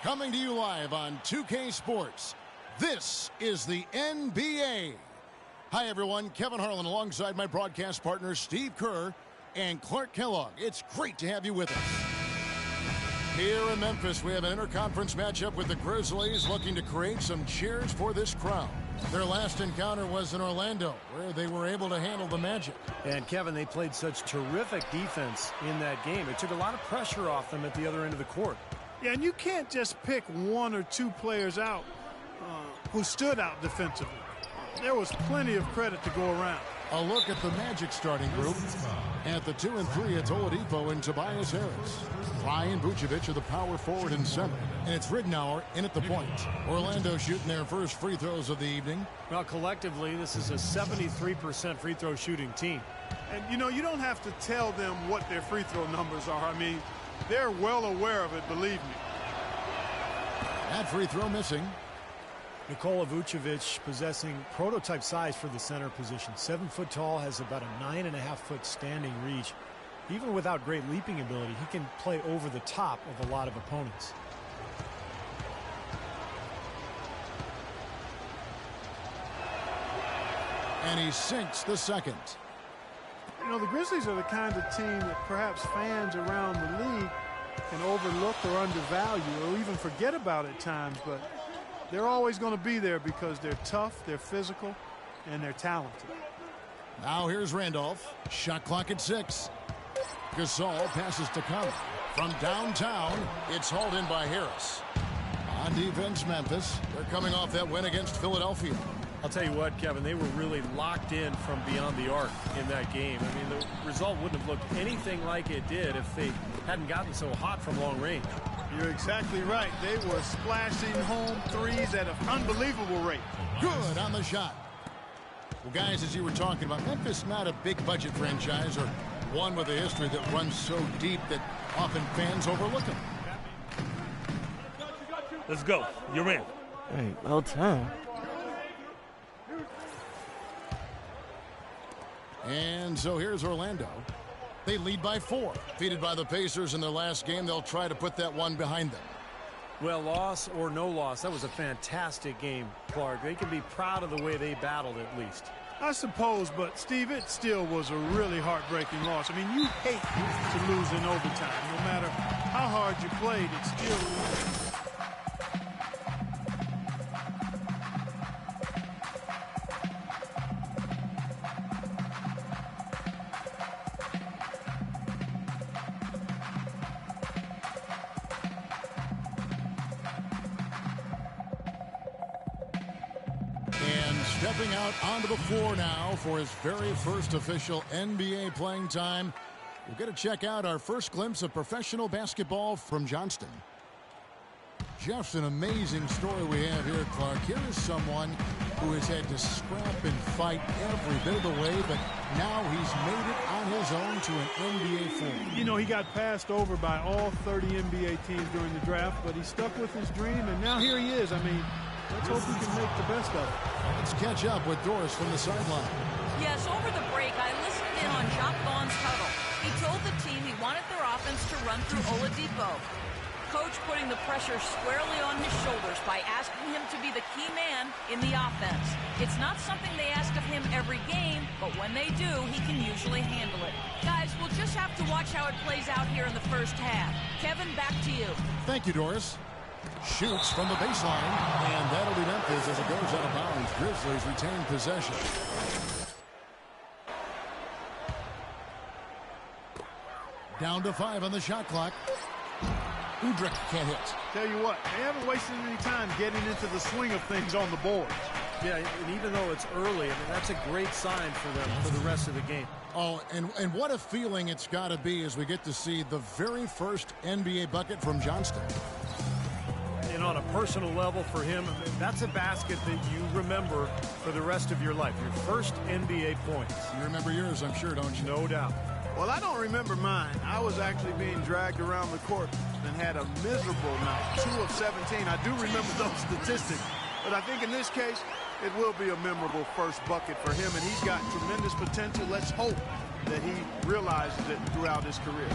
Coming to you live on 2K Sports, this is the NBA. Hi, everyone. Kevin Harlan alongside my broadcast partners Steve Kerr and Clark Kellogg. It's great to have you with us. Here in Memphis, we have an interconference matchup with the Grizzlies looking to create some cheers for this crowd. Their last encounter was in Orlando, where they were able to handle the Magic. And, Kevin, they played such terrific defense in that game. It took a lot of pressure off them at the other end of the court. Yeah, and you can't just pick one or two players out who stood out defensively. There was plenty of credit to go around. A look at the Magic starting group. At the 2 and 3, it's Oladipo and Tobias Harris. Ryan Vucevic are the power forward and center. And it's Ridnour in at the point. Orlando shooting their first free throws of the evening. Well, collectively, this is a 73% free throw shooting team. And, you know, you don't have to tell them what their free throw numbers are. I mean, they're well aware of it, believe me. That free throw missing. Nikola Vucevic possessing prototype size for the center position. 7 foot tall, has about a 9.5 foot standing reach. Even without great leaping ability, he can play over the top of a lot of opponents. And he sinks the second. You know, the Grizzlies are the kind of team that perhaps fans around the league can overlook or undervalue or even forget about at times, but they're always going to be there because they're tough, they're physical, and they're talented. Now here's Randolph. Shot clock at 6. Gasol passes to Conley. From downtown, it's hauled in by Harris. On defense, Memphis. They're coming off that win against Philadelphia. I'll tell you what, Kevin, they were really locked in from beyond the arc in that game. I mean, the result wouldn't have looked anything like it did if they hadn't gotten so hot from long range. You're exactly right. They were splashing home threes at an unbelievable rate. Good on the shot. Well, guys, as you were talking about, Memphis not a big budget franchise or one with a history that runs so deep that often fans overlook them. Let's go. You're in. Hey, well done. And so here's Orlando. They lead by 4. Defeated by the Pacers in their last game, they'll try to put that one behind them. Well, loss or no loss, that was a fantastic game, Clark. They can be proud of the way they battled at least. I suppose, but, Steve, it still was a really heartbreaking loss. I mean, you hate to lose in overtime. No matter how hard you played, it's still... Stepping out onto the floor now for his very first official NBA playing time. We're going to check out our first glimpse of professional basketball from Johnston. Just an amazing story we have here, Clark. Here is someone who has had to scrap and fight every bit of the way, but now he's made it on his own to an NBA floor. You know, he got passed over by all 30 NBA teams during the draft, but he stuck with his dream, and now here he is. I mean, let's hope he can make the best of it. Let's catch up with Doris from the sideline. Yes, over the break, I listened in on Jacques Vaughn's huddle. He told the team he wanted their offense to run through Oladipo. Coach putting the pressure squarely on his shoulders by asking him to be the key man in the offense. It's not something they ask of him every game, but when they do, he can usually handle it. Guys, we'll just have to watch how it plays out here in the first half. Kevin, back to you. Thank you, Doris. Shoots from the baseline, and that'll be Memphis as it goes out of bounds. Grizzlies retain possession. Down to 5 on the shot clock. Udrich can't hit. Tell you what, they haven't wasted any time getting into the swing of things on the board. Yeah, and even though it's early, I mean, that's a great sign for them for the rest of the game. Oh, and what a feeling it's got to be as we get to see the very first NBA bucket from Johnston. And on a personal level for him, that's a basket that you remember for the rest of your life. Your first NBA points. You remember yours, I'm sure, don't you? No doubt. Well, I don't remember mine. I was actually being dragged around the court and had a miserable night. 2 of 17. I do remember those statistics. But I think in this case, it will be a memorable first bucket for him, and he's got tremendous potential. Let's hope that he realizes it throughout his career.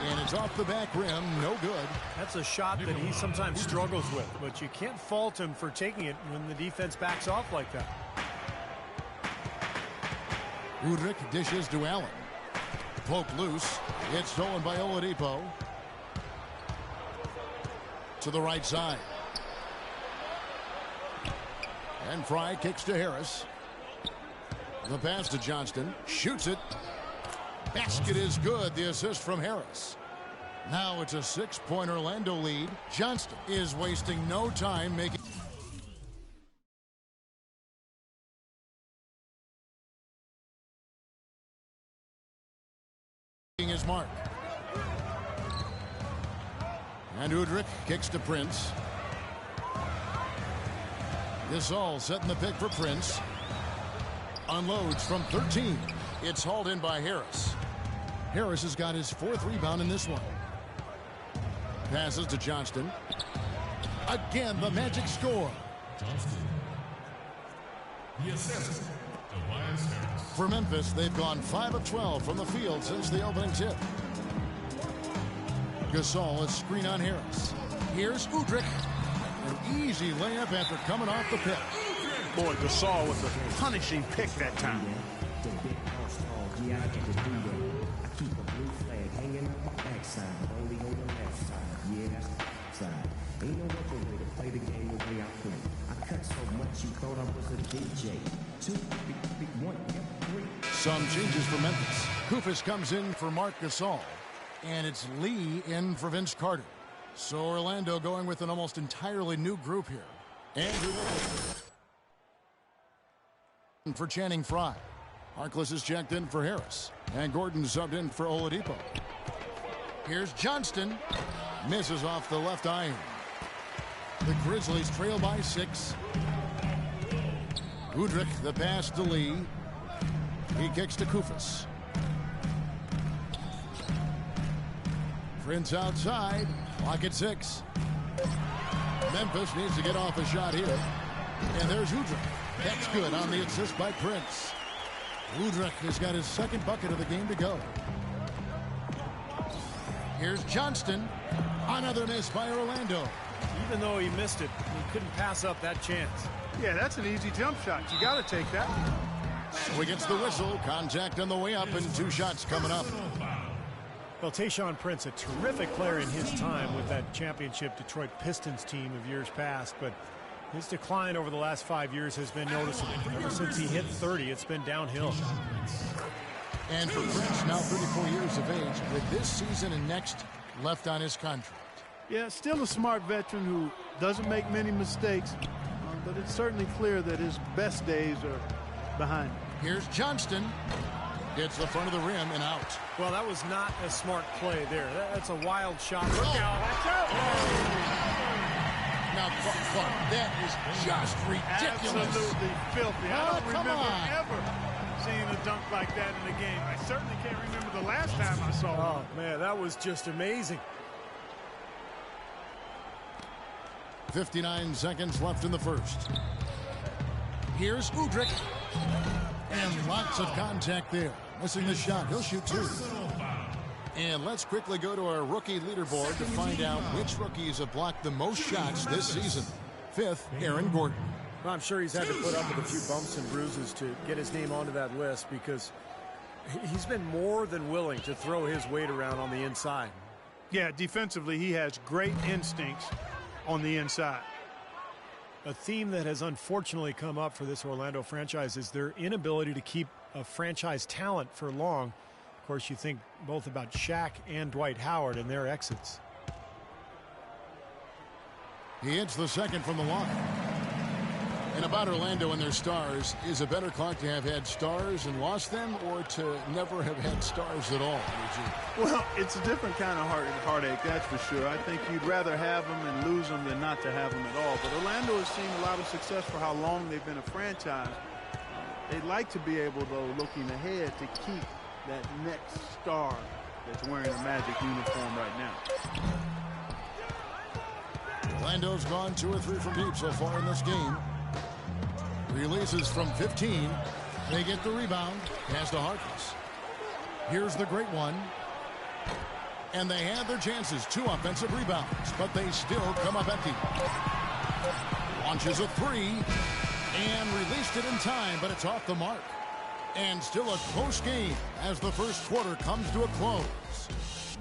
And it's off the back rim, no good. That's a shot that he sometimes struggles with, but you can't fault him for taking it when the defense backs off like that. Udrich dishes to Allen. Poked loose. It's stolen by Oladipo. To the right side. And Fry kicks to Harris. The pass to Johnston. Shoots it. Basket is good. The assist from Harris. Now it's a 6-point Orlando lead. Johnston is wasting no time making his mark. And Udrich kicks to Prince. Gasol setting the pick for Prince. Unloads from 13. It's hauled in by Harris. Harris has got his 4th rebound in this one. Passes to Johnston. Again, the Magic score. Johnston. The assist, Tobias Harris. For Memphis, they've gone 5 of 12 from the field since the opening tip. Gasol, a screen on Harris. Here's Udrich. An easy layup after coming off the pick. Boy, Gasol with a punishing pick that time. Yeah, I get to do that. I keep a blue flag hanging on my backside, but only on the left side. Yeah, that's the side. Ain't no other way to play the game the way I play. I cut so much you thought I was a DJ. 2, big 1, 3. Some changes for Memphis. Kufis comes in for Marc Gasol. And it's Lee in for Vince Carter. So Orlando going with an almost entirely new group here. Andrew for Channing Frye. Harkless is checked in for Harris. And Gordon subbed in for Oladipo. Here's Johnston. Misses off the left iron. The Grizzlies trail by 6. Udrich, the pass to Lee. He kicks to Kufis. Prince outside. Clock at 6. Memphis needs to get off a shot here. And there's Udrich. That's good on the assist by Prince. Udrich has got his 2nd bucket of the game to go. Here's Johnston. Another miss by Orlando. Even though he missed it, he couldn't pass up that chance. Yeah, that's an easy jump shot. You got to take that. So he gets the whistle. Contact on the way up and 2 shots coming up. Well, Tayshaun Prince, a terrific player in his time with that championship Detroit Pistons team of years past, but his decline over the last 5 years has been noticeable. Ever since he hit 30, it's been downhill. And for Prince, now 34 years of age, with this season and next left on his contract. Yeah, still a smart veteran who doesn't make many mistakes, but it's certainly clear that his best days are behind him. Here's Johnston. Hits the front of the rim and out. Well, that was not a smart play there. That's a wild shot. Look out. Watch out. Now, that is just ridiculous. Absolutely filthy. I don't remember on. ever seeing a dunk like that in the game. I certainly can't remember the last time I saw one. Oh, man, that was just amazing. 59 seconds left in the first. Here's Udrich. And lots of contact there. Missing the shot. He'll shoot 2. And let's quickly go to our rookie leaderboard to find out which rookies have blocked the most shots this season. 5th, Aaron Gordon. Well, I'm sure he's had to put up with a few bumps and bruises to get his name onto that list because he's been more than willing to throw his weight around on the inside. Yeah, defensively, he has great instincts on the inside. A theme that has unfortunately come up for this Orlando franchise is their inability to keep a franchise talent for long. Of course, you think both about Shaq and Dwight Howard and their exits. He hits the 2nd from the line. And about Orlando and their stars, is it better, Clark, to have had stars and lost them or to never have had stars at all? Well, it's a different kind of heartache, that's for sure. I think you'd rather have them and lose them than not to have them at all. But Orlando has seen a lot of success for how long they've been a franchise. They'd like to be able, though, looking ahead, to keep that next star that's wearing a Magic uniform right now. Orlando's gone 2 or 3 from deep so far in this game. Releases from 15. They get the rebound. Pass to Harkless. Here's the great one. And they had their chances. 2 offensive rebounds, but they still come up empty. Launches a 3 and released it in time, but it's off the mark. And still a close game as the first quarter comes to a close.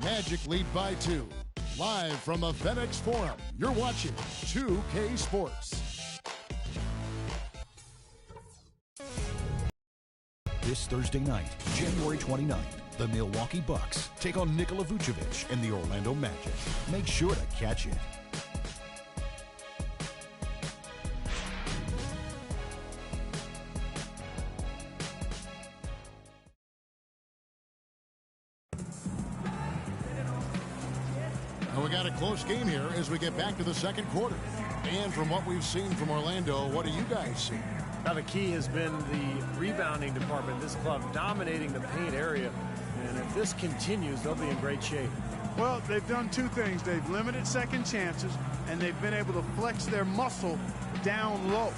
Magic lead by 2. Live from the FedEx Forum, you're watching 2K Sports. This Thursday night, January 29th, the Milwaukee Bucks take on Nikola Vucevic and the Orlando Magic. Make sure to catch it. And we got a close game here as we get back to the second quarter. And from what we've seen from Orlando, what do you guys see? Now the key has been the rebounding department. This club dominating the paint area. And if this continues, they'll be in great shape. Well, they've done 2 things. They've limited second chances, and they've been able to flex their muscle down low.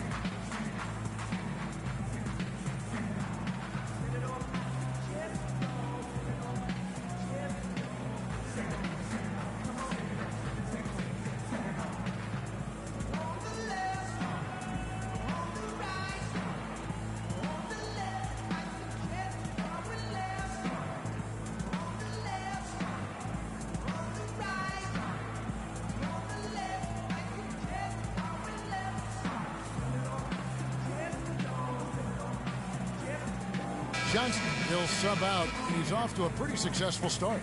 Johnson, he'll sub out. He's off to a pretty successful start.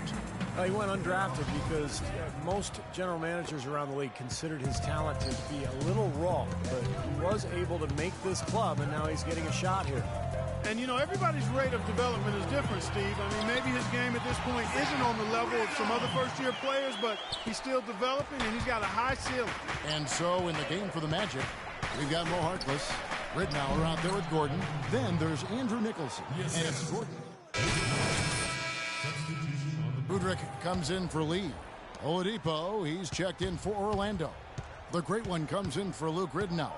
He went undrafted because most general managers around the league considered his talent to be a little raw, but he was able to make this club, and now he's getting a shot here. And, you know, everybody's rate of development is different, Steve. I mean, maybe his game at this point isn't on the level of some other first-year players, but he's still developing, and he's got a high ceiling. And so in the game for the Magic, we've got Mo Harkless, Ridnour out there with Gordon. Then there's Andrew Nicholson. Yes, and it's Gordon. Budrick comes in for Lee. Oladipo, he's checked in for Orlando. The great one comes in for Luke Ridnour.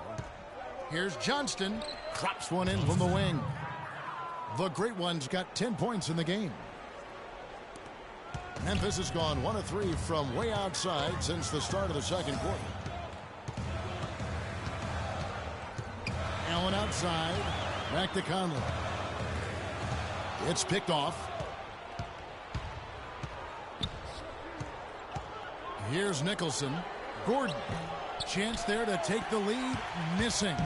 Here's Johnston. Drops one in from the wing. The great one's got 10 points in the game. Memphis has gone 1 of 3 from way outside since the start of the second quarter. Allen outside. Back to Conley. It's picked off. Here's Nicholson. Gordon. Chance there to take the lead. Missing.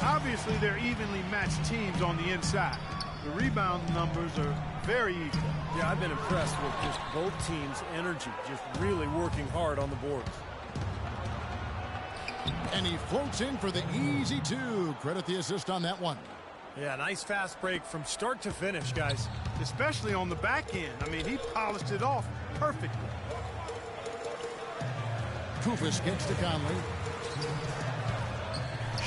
Obviously, they're evenly matched teams on the inside. The rebound numbers are very equal. Yeah, I've been impressed with just both teams' energy, just really working hard on the boards. And he floats in for the easy 2. Credit the assist on that one. Yeah, nice fast break from start to finish, guys. Especially on the back end. I mean, he polished it off perfectly. Kufis gets to Conley.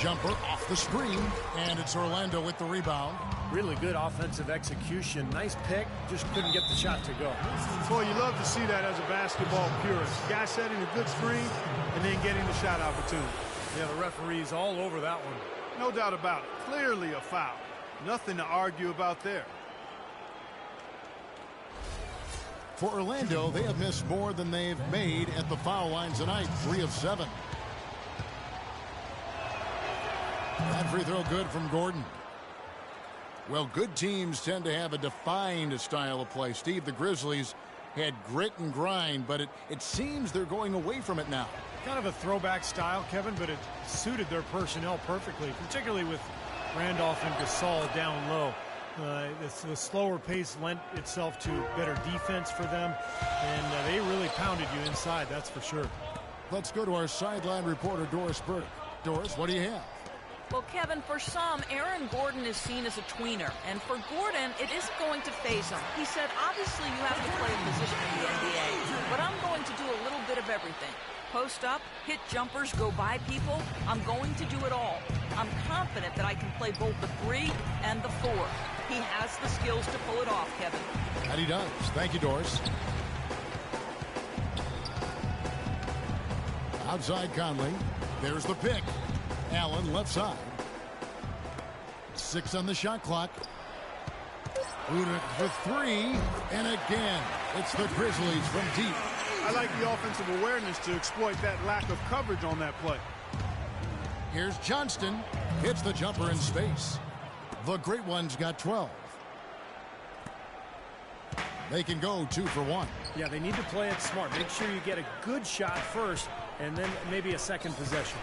Jumper off the screen, and it's Orlando with the rebound. Really good offensive execution. Nice pick, just couldn't get the shot to go. Boy, you love to see that as a basketball purist. Guy setting a good screen and then getting the shot opportunity. Yeah, the referee's all over that one. No doubt about it. Clearly a foul. Nothing to argue about there. For Orlando, they have missed more than they've made at the foul line tonight. 3 of 7. That free throw good from Gordon. Well, good teams tend to have a defined style of play. Steve, the Grizzlies had grit and grind, but it seems they're going away from it now. Kind of a throwback style, Kevin, but it suited their personnel perfectly, particularly with Randolph and Gasol down low. The slower pace lent itself to better defense for them, and they really pounded you inside, that's for sure. Let's go to our sideline reporter, Doris Burdick. Doris, what do you have? Well, Kevin, for some, Aaron Gordon is seen as a tweener. And for Gordon, it isn't going to faze him. He said, obviously, you have to play a position in the NBA, but I'm going to do a little bit of everything. Post up, hit jumpers, go by people. I'm going to do it all. I'm confident that I can play both the 3 and the 4. He has the skills to pull it off, Kevin. And he does. Thank you, Doris. Outside Conley. There's the pick. Allen left side. 6 on the shot clock. Udoka for three, and again, it's the Grizzlies from deep. I like the offensive awareness to exploit that lack of coverage on that play. Here's Johnston. Hits the jumper in space. The Great Ones got 12. They can go 2 for 1. Yeah, they need to play it smart. Make sure you get a good shot first, and then maybe a second possession.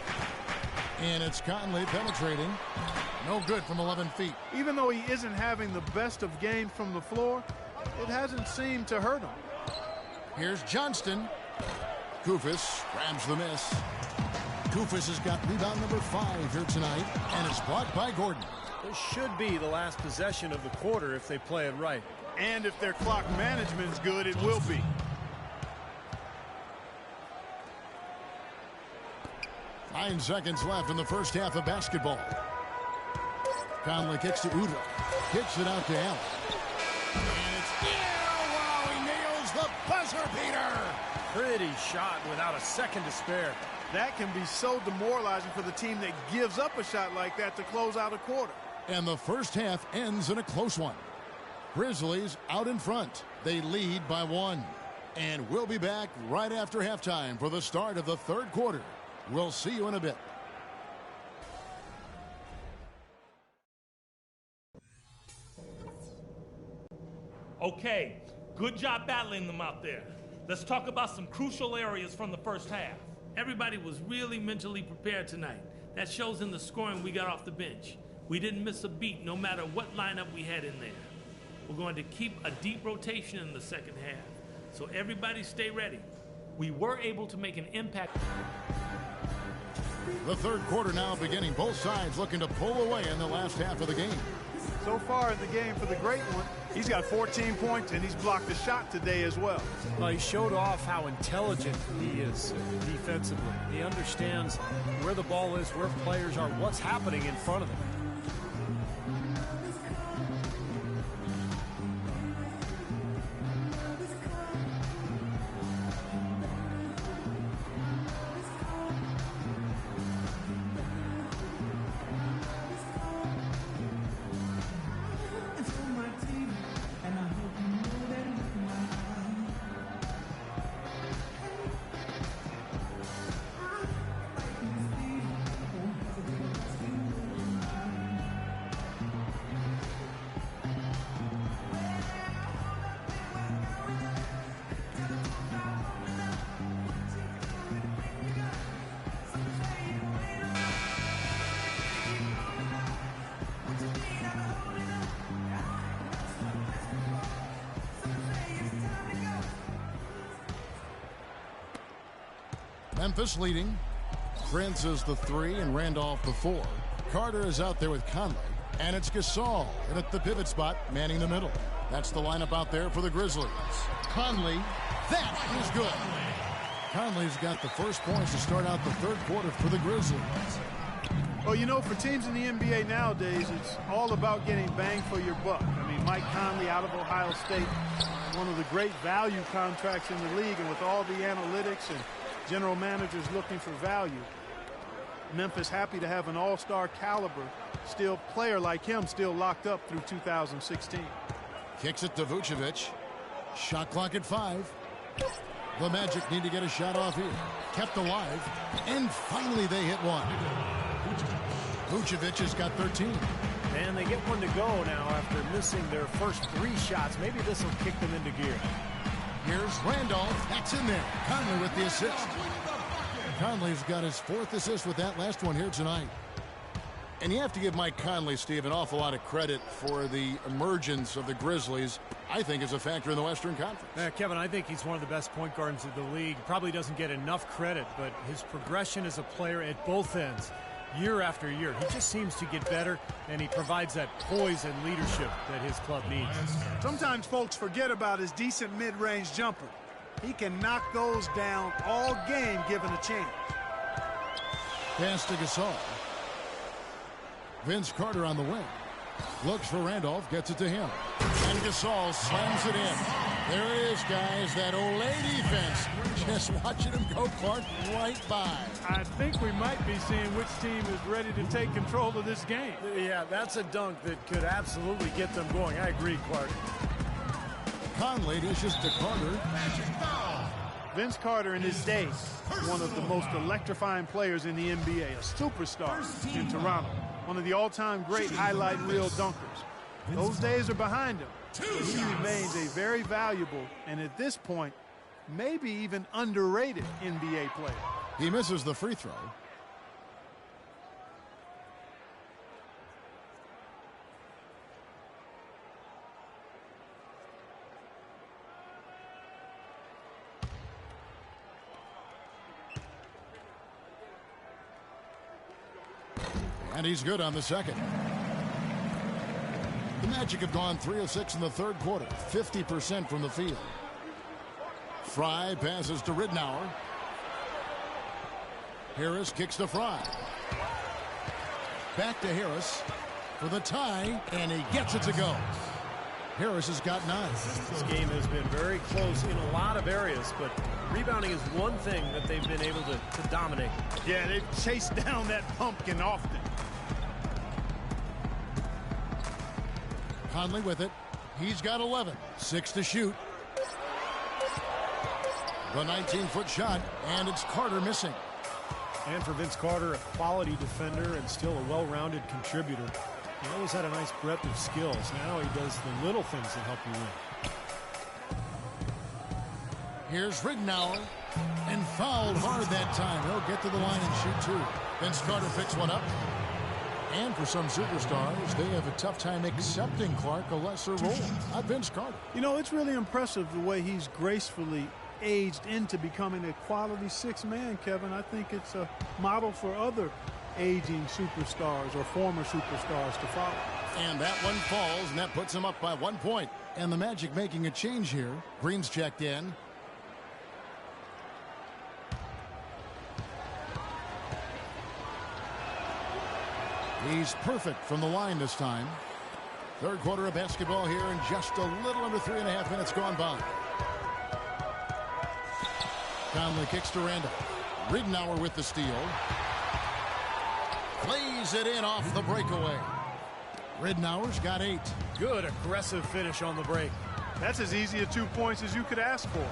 And it's Conley penetrating. No good from 11 feet. Even though he isn't having the best of games from the floor, it hasn't seemed to hurt him. Here's Johnston. Koufos grabs the miss. Koufos has got rebound number 5 here tonight, and it's blocked by Gordon. This should be the last possession of the quarter if they play it right. And if their clock management's good, it will be. 9 seconds left in the first half of basketball. Conley kicks to Udoka. Kicks it out to Allen. And it's wow, he nails the buzzer beater. Pretty shot without a second to spare. That can be so demoralizing for the team that gives up a shot like that to close out a quarter. And the first half ends in a close one. Grizzlies out in front. They lead by 1. And we'll be back right after halftime for the start of the third quarter. We'll see you in a bit. Okay, good job battling them out there. Let's talk about some crucial areas from the first half. Everybody was really mentally prepared tonight. That shows in the scoring we got off the bench. We didn't miss a beat no matter what lineup we had in there. We're going to keep a deep rotation in the second half, so everybody stay ready. We were able to make an impact. The third quarter now beginning. Both sides looking to pull away in the last half of the game. So far in the game for the Great One, he's got 14 points, and he's blocked a shot today as well. Well, he showed off how intelligent he is defensively. He understands where the ball is, where players are, what's happening in front of them. Memphis leading. Prince is the 3 and Randolph the 4. Carter is out there with Conley. And it's Gasol and at the pivot spot, manning the middle. That's the lineup out there for the Grizzlies. Conley, that is good. Conley's got the first points to start out the third quarter for the Grizzlies. Well, you know, for teams in the NBA nowadays, it's all about getting bang for your buck. I mean, Mike Conley out of Ohio State, one of the great value contracts in the league, and with all the analytics and general managers looking for value, Memphis happy to have an all-star caliber player like him still locked up through 2016. Kicks it to Vucevic. Shot clock at 5. The Magic need to get a shot off here. Kept alive. And finally they hit one. Vucevic has got 13. And they get one to go now after missing their first 3 shots. Maybe this will kick them into gear. Here's Randolph. That's in there. Conley with the assist. Conley's got his 4th assist with that last one here tonight. And you have to give Mike Conley, Steve, an awful lot of credit for the emergence of the Grizzlies, I think, as a factor in the Western Conference. Kevin, I think he's one of the best point guards in the league. Probably doesn't get enough credit, but his progression as a player at both ends, year after year, he just seems to get better, and he provides that poise and leadership that his club needs. Sometimes folks forget about his decent mid-range jumper. He can knock those down all game given a chance. Pass to Gasol. Vince Carter on the wing. Looks for Randolph, gets it to him. And Gasol slams it in. There it is, guys. That Olay defense. Just watching him go, Clark, right by. I think we might be seeing which team is ready to take control of this game. Yeah, that's a dunk that could absolutely get them going. I agree, Clark. Conley dishes to Carter. Vince Carter in his day, one of the most electrifying players in the NBA, a superstar in Toronto, one of the all-time great highlight reel dunkers. Those days are behind him. He remains a very valuable and at this point, maybe even underrated NBA player. He misses the free throw. And he's good on the second. The Magic have gone 3 of 6 in the third quarter, 50% from the field. Fry passes to Ridnour. Harris kicks to Fry. Back to Harris for the tie, and he gets it to go. Harris has got 9. This game has been very close in a lot of areas, but rebounding is one thing that they've been able to dominate. Yeah, they've chased down that pumpkin often. Conley with it. He's got 11. 6 to shoot. The 19-foot shot, and it's Carter missing. And for Vince Carter, a quality defender and still a well-rounded contributor. He always had a nice breadth of skills. Now he does the little things that help you win. Here's Ridnour, and fouled hard that time. He'll get to the line and shoot two. Vince Carter picks one up. And for some superstars, they have a tough time accepting, Clark, a lesser role. Not Vince Carter. You know, it's really impressive the way he's gracefully aged into becoming a quality sixth man, Kevin. I think it's a model for other aging superstars or former superstars to follow. And that one falls, and that puts him up by 1 point. And the Magic making a change here. Green's checked in. He's perfect from the line this time. Third quarter of basketball here, and just a little under 3.5 minutes gone by. Conley kicks to Randall. Ridnour with the steal. Plays it in off the breakaway. Ridnour's got 8. Good aggressive finish on the break. That's as easy a 2 points as you could ask for.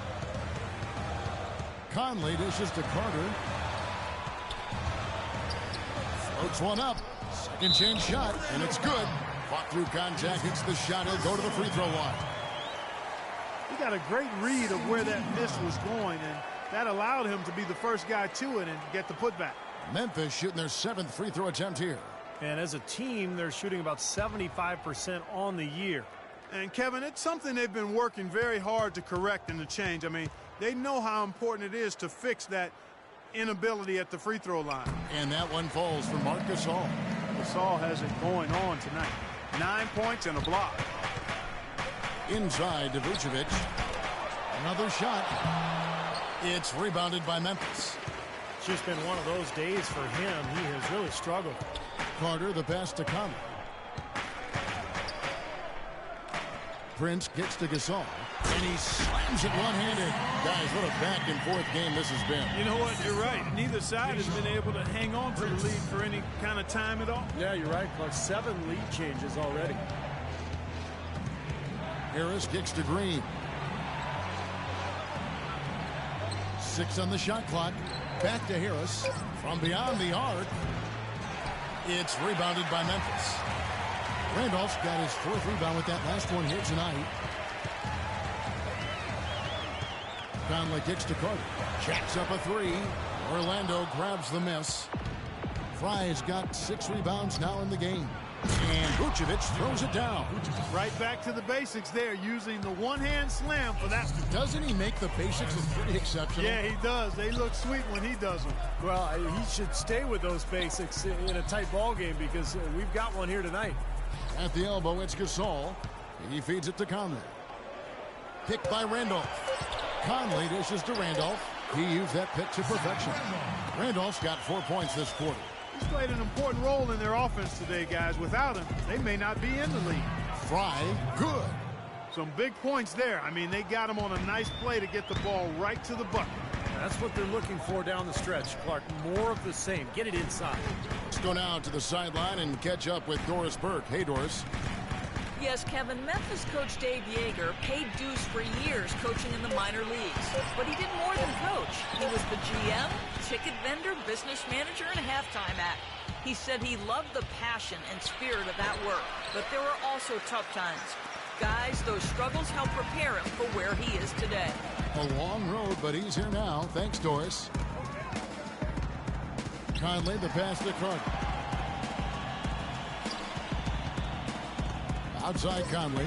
Conley dishes to Carter. Floats one up. Second chance shot, and it's good. Fought through contact, hits the shot. He'll go to the free throw line. He got a great read of where that miss was going, and that allowed him to be the first guy to it and get the putback. Memphis shooting their 7th free throw attempt here. And as a team, they're shooting about 75% on the year. And Kevin, it's something they've been working very hard to correct and to change. I mean, they know how important it is to fix that inability at the free throw line. And that one falls for Marc Gasol. Gasol has it going on tonight. 9 points and a block. Inside to Vucevic. Another shot. It's rebounded by Memphis. It's just been one of those days for him. He has really struggled. Carter, the pass to Conley. Prince gets to Gasol, and he slams it one-handed. Guys, what a back-and-forth game this has been. You know what? You're right. Neither side has been able to hang on to the lead for any kind of time at all. Yeah, you're right, Clark. 7 lead changes already. Harris kicks to Green. 6 on the shot clock. Back to Harris. From beyond the arc. It's rebounded by Memphis. Randolph's got his 4th rebound with that last one here tonight. Conley kicks to Carter. Jacks up a 3. Orlando grabs the miss. Fry's got 6 rebounds now in the game. And Vucevic throws it down. Right back to the basics there, using the one-hand slam for that. Doesn't he make the basics look pretty exceptional? Yeah, he does. They look sweet when he does them. Well, he should stay with those basics in a tight ball game because we've got one here tonight. At the elbow, it's Gasol. He feeds it to Conley. Picked by Randolph. Conley dishes to Randolph. He used that pick to perfection. Randolph's got 4 points this quarter. He's played an important role in their offense today, guys. Without him, they may not be in the league. Fry, good. Some big points there. I mean, they got him on a nice play to get the ball right to the bucket. That's what they're looking for down the stretch, Clark. More of the same. Get it inside. Let's go now to the sideline and catch up with Doris Burke. Hey, Doris. Yes, Kevin, Memphis coach Dave Yeager paid dues for years coaching in the minor leagues. But he did more than coach. He was the GM, ticket vendor, business manager, and halftime act. He said he loved the passion and spirit of that work, but there were also tough times. Guys, those struggles helped prepare him for where he is today. A long road, but he's here now. Thanks, Doris. Conley, the pass to Clark. Outside Conley.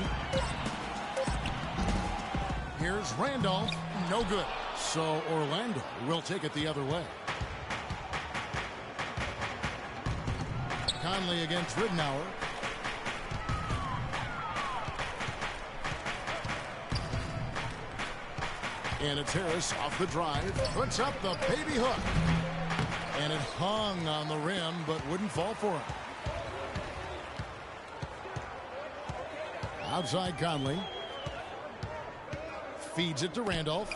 Here's Randolph. No good. So Orlando will take it the other way. Conley against Ridnour. And it's Harris off the drive. Puts up the baby hook. And it hung on the rim, but wouldn't fall for him. Outside Conley. Feeds it to Randolph.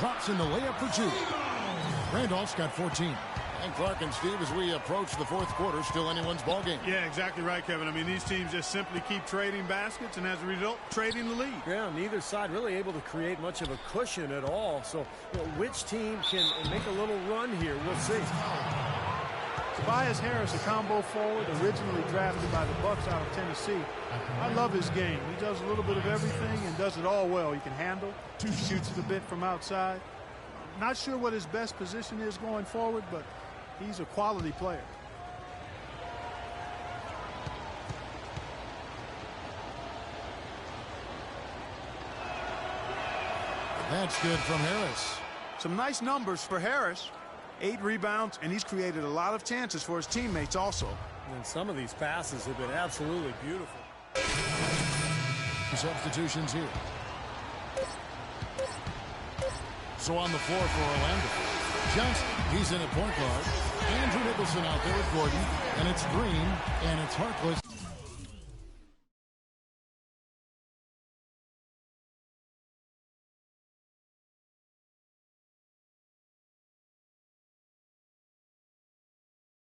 Drops in the layup for two. Randolph's got 14. And Clark and Steve, as we approach the fourth quarter, still anyone's ball game. Yeah, exactly right, Kevin. I mean, these teams just simply keep trading baskets, and as a result, trading the lead. Yeah, neither side really able to create much of a cushion at all. So, which team can make a little run here? We'll see. Tobias Harris, a combo forward, originally drafted by the Bucks out of Tennessee. I love his game. He does a little bit of everything and does it all well. He can handle, shoots it a bit from outside. Not sure what his best position is going forward, but he's a quality player. That's good from Harris. Some nice numbers for Harris. 8 rebounds, and he's created a lot of chances for his teammates also. And some of these passes have been absolutely beautiful. Substitutions here. So on the floor for Orlando. Johnson, he's in at point guard. Andrew Nicholson out there with Gordon. And it's Green, and it's Harkless.